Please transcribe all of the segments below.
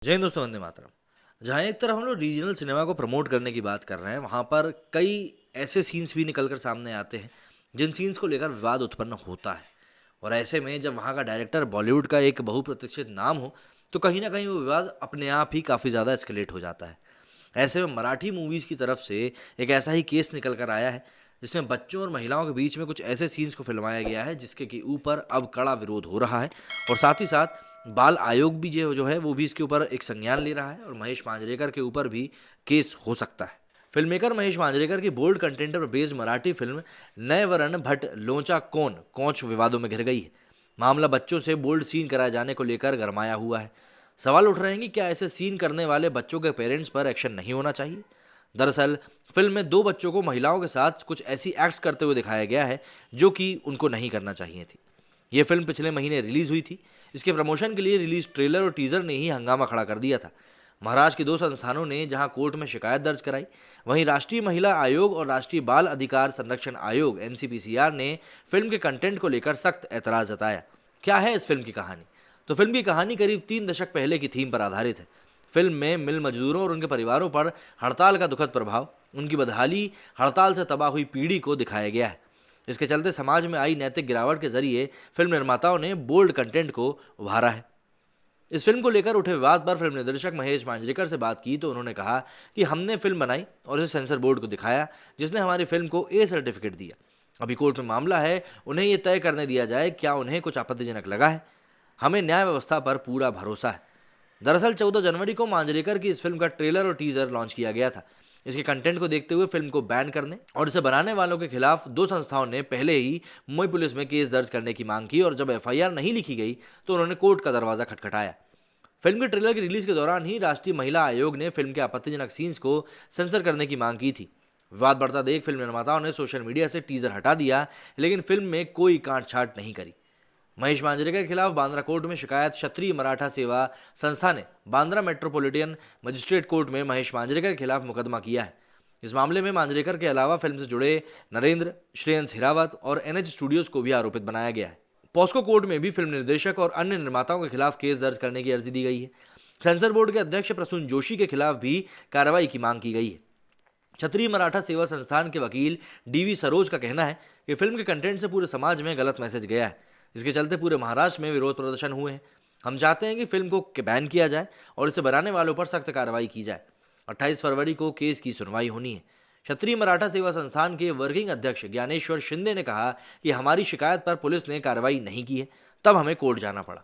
जय हिंद दोस्तों, वंदे मातरम। जहाँ एक तरफ हम लोग रीजनल सिनेमा को प्रमोट करने की बात कर रहे हैं, वहाँ पर कई ऐसे सीन्स भी निकल कर सामने आते हैं जिन सीन्स को लेकर विवाद उत्पन्न होता है। और ऐसे में जब वहाँ का डायरेक्टर बॉलीवुड का एक बहुप्रतीक्षित नाम हो, तो कहीं ना कहीं वो विवाद अपने आप ही काफ़ी ज़्यादा एस्केलेट हो जाता है। ऐसे में मराठी मूवीज़ की तरफ से एक ऐसा ही केस निकल कर आया है जिसमें बच्चों और महिलाओं के बीच में कुछ ऐसे सीन्स को फिल्माया गया है जिसके कि ऊपर अब कड़ा विरोध हो रहा है। और साथ ही साथ बाल आयोग भी जो जो है वो भी इसके ऊपर एक संज्ञान ले रहा है और महेश मांजरेकर के ऊपर भी केस हो सकता है। फिल्म मेकर महेश मांजरेकर की बोल्ड कंटेंट पर बेस्ड मराठी फिल्म नए वरण भट्ट लोचा कौन कौच विवादों में घिर गई है। मामला बच्चों से बोल्ड सीन कराए जाने को लेकर गरमाया हुआ है। सवाल उठ रहे हैं कि क्या ऐसे सीन करने वाले बच्चों के पेरेंट्स पर एक्शन नहीं होना चाहिए। दरअसल फिल्म में दो बच्चों को महिलाओं के साथ कुछ ऐसी एक्ट्स करते हुए दिखाया गया है जो कि उनको नहीं करना चाहिए थी। ये फिल्म पिछले महीने रिलीज हुई थी। इसके प्रमोशन के लिए रिलीज ट्रेलर और टीजर ने ही हंगामा खड़ा कर दिया था। महाराष्ट्र के दो संस्थानों ने जहां कोर्ट में शिकायत दर्ज कराई, वहीं राष्ट्रीय महिला आयोग और राष्ट्रीय बाल अधिकार संरक्षण आयोग एनसीपीसीआर ने फिल्म के कंटेंट को लेकर सख्त ऐतराज जताया। क्या है इस फिल्म की कहानी? तो फिल्म की कहानी करीब 3 दशक पहले की थीम पर आधारित है। फिल्म में मिल मजदूरों और उनके परिवारों पर हड़ताल का दुखद प्रभाव, उनकी बदहाली, हड़ताल से तबाह हुई पीढ़ी को दिखाया गया है। इसके चलते समाज में आई नैतिक गिरावट के जरिए फिल्म निर्माताओं ने बोल्ड कंटेंट को उभारा है। इस फिल्म को लेकर उठे विवाद पर फिल्म निर्देशक महेश मांजरेकर से बात की तो उन्होंने कहा कि हमने फिल्म बनाई और इसे सेंसर बोर्ड को दिखाया, जिसने हमारी फिल्म को ए सर्टिफिकेट दिया। अभी कोर्ट में मामला है, उन्हें यह तय करने दिया जाए क्या उन्हें कुछ आपत्तिजनक लगा है। हमें न्याय व्यवस्था पर पूरा भरोसा है। दरअसल 14 जनवरी को मांजरेकर की इस फिल्म का ट्रेलर और टीजर लॉन्च किया गया था। इसके कंटेंट को देखते हुए फिल्म को बैन करने और इसे बनाने वालों के खिलाफ दो संस्थाओं ने पहले ही मुंबई पुलिस में केस दर्ज करने की मांग की और जब एफआईआर नहीं लिखी गई तो उन्होंने कोर्ट का दरवाजा खटखटाया। फिल्म के ट्रेलर की रिलीज के दौरान ही राष्ट्रीय महिला आयोग ने फिल्म के आपत्तिजनक सीन्स को सेंसर करने की मांग की थी। विवाद बढ़ता देख फिल्म निर्माताओं ने सोशल मीडिया से टीजर हटा दिया, लेकिन फिल्म में कोई कांटछांट नहीं करी। महेश मांजरेकर के खिलाफ बांद्रा कोर्ट में शिकायत क्षत्रिय मराठा सेवा संस्था ने बांद्रा मेट्रोपॉलिटन मजिस्ट्रेट कोर्ट में महेश मांजरेकर के खिलाफ मुकदमा किया है। इस मामले में मांजरेकर के अलावा फिल्म से जुड़े नरेंद्र, श्रेयंस हिरावत और एनएच स्टूडियोज को भी आरोपित बनाया गया है। पॉस्को कोर्ट में भी फिल्म निर्देशक और अन्य निर्माताओं के खिलाफ केस दर्ज करने की अर्जी दी गई है। सेंसर बोर्ड के अध्यक्ष प्रसून जोशी के खिलाफ भी कार्रवाई की मांग की गई है। क्षत्रिय मराठा सेवा संस्थान के वकील डीवी सरोज का कहना है कि फिल्म के कंटेंट से पूरे समाज में गलत मैसेज गया है। इसके चलते पूरे महाराष्ट्र में विरोध प्रदर्शन हुए हैं। हम चाहते हैं कि फिल्म को बैन किया जाए और इसे बनाने वालों पर सख्त कार्रवाई की जाए। 28 फरवरी को केस की सुनवाई होनी है। क्षत्रिय मराठा सेवा संस्थान के वर्किंग अध्यक्ष ज्ञानेश्वर शिंदे ने कहा कि हमारी शिकायत पर पुलिस ने कार्रवाई नहीं की है, तब हमें कोर्ट जाना पड़ा।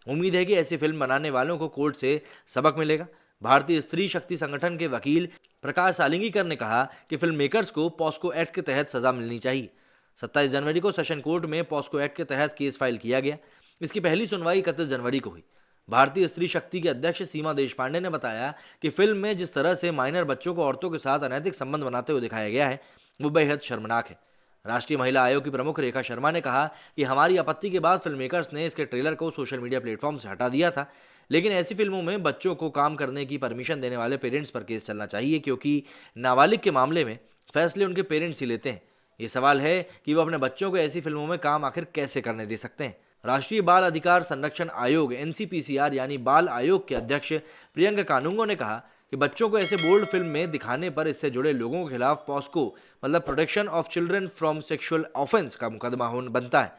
उम्मीद है कि ऐसी फिल्म बनाने वालों को कोर्ट से सबक मिलेगा। भारतीय स्त्री शक्ति संगठन के वकील प्रकाश सालिंगीकर ने कहा कि फिल्म मेकर्स को पॉस्को एक्ट के तहत सजा मिलनी चाहिए। 27 जनवरी को सेशन कोर्ट में पॉस्को एक्ट के तहत केस फाइल किया गया। इसकी पहली सुनवाई 31 जनवरी को हुई। भारतीय स्त्री शक्ति के अध्यक्ष सीमा देशपांडे ने बताया कि फिल्म में जिस तरह से माइनर बच्चों को औरतों के साथ अनैतिक संबंध बनाते हुए दिखाया गया है वो बेहद शर्मनाक है। राष्ट्रीय महिला आयोग की प्रमुख रेखा शर्मा ने कहा कि हमारी आपत्ति के बाद फिल्म मेकर्स ने इसके ट्रेलर को सोशल मीडिया प्लेटफॉर्म से हटा दिया था, लेकिन ऐसी फिल्मों में बच्चों को काम करने की परमिशन देने वाले पेरेंट्स पर केस चलना चाहिए, क्योंकि नाबालिग के मामले में फैसले उनके पेरेंट्स ही लेते हैं। ये सवाल है कि वो अपने बच्चों को ऐसी फिल्मों में काम आखिर कैसे करने दे सकते हैं। राष्ट्रीय बाल अधिकार संरक्षण आयोग एनसीपीसीआर यानी बाल आयोग के अध्यक्ष प्रियंका कानूंगो ने कहा कि बच्चों को ऐसे बोल्ड फिल्म में दिखाने पर इससे जुड़े लोगों के खिलाफ पॉस्को मतलब protection of children from sexual offence का मुकदमा बनता है।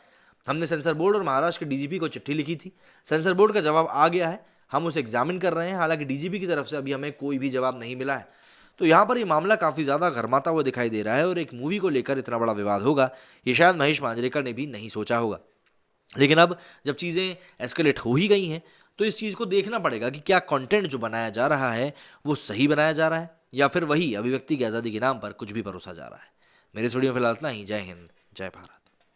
हमने सेंसर बोर्ड और महाराष्ट्र के डीजीपी को चिट्ठी लिखी थी। सेंसर बोर्ड का जवाब आ गया है, हम उसे एग्जामिन कर रहे हैं। हालांकि डीजीपी की तरफ से अभी हमें कोई भी जवाब नहीं मिला है। तो यहाँ पर ये मामला काफ़ी ज़्यादा गरमाता हुआ दिखाई दे रहा है और एक मूवी को लेकर इतना बड़ा विवाद होगा ये शायद महेश मांजरेकर ने भी नहीं सोचा होगा। लेकिन अब जब चीज़ें एस्केलेट हो ही गई हैं तो इस चीज़ को देखना पड़ेगा कि क्या कंटेंट जो बनाया जा रहा है वो सही बनाया जा रहा है या फिर वही अभिव्यक्ति की आज़ादी के नाम पर कुछ भी परोसा जा रहा है। मेरे इस वीडियो में फिलहाल इतना ही। जय हिंद, जय भारत।